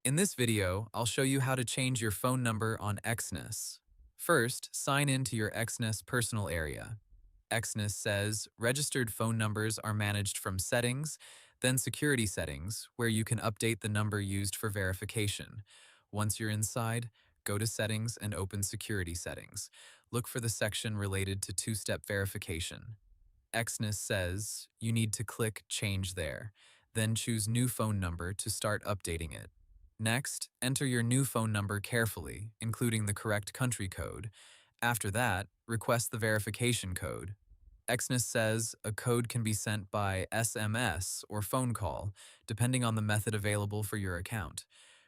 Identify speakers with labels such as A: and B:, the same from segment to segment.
A: In this video, I'll show you how to change your phone number on Exness. First, sign in to your Exness Personal Area. Exness says registered phone numbers are managed from Settings, then Security Settings, where you can update the number used for verification. Once you're inside, go to Settings and open Security Settings. Look for the section related to two-step verification. Exness says you need to click Change there, then choose New Phone Number to start updating it. Next, enter your new phone number carefully, including the correct country code. After that, request the verification code. Exness says a code can be sent by SMS or phone call, depending on the method available for your account.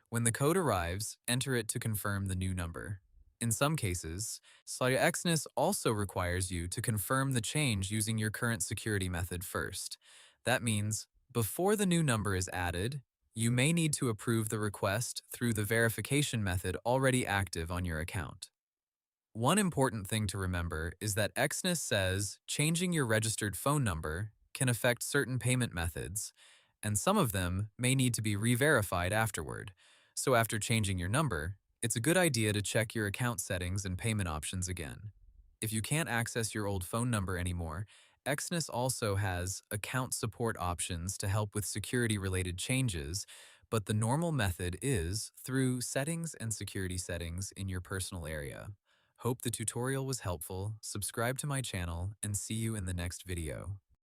A: When the code arrives, enter it to confirm the new number. In some cases, Exness also requires you to confirm the change using your current security method first. That means, before the new number is added, you may need to approve the request through the verification method already active on your account. One important thing to remember is that Exness says changing your registered phone number can affect certain payment methods, and some of them may need to be re-verified afterward. So after changing your number, it's a good idea to check your account settings and payment options again. If you can't access your old phone number anymore, Exness also has account support options to help with security-related changes, but the normal method is through Settings and Security Settings in your personal area. Hope the tutorial was helpful, subscribe to my channel, and see you in the next video.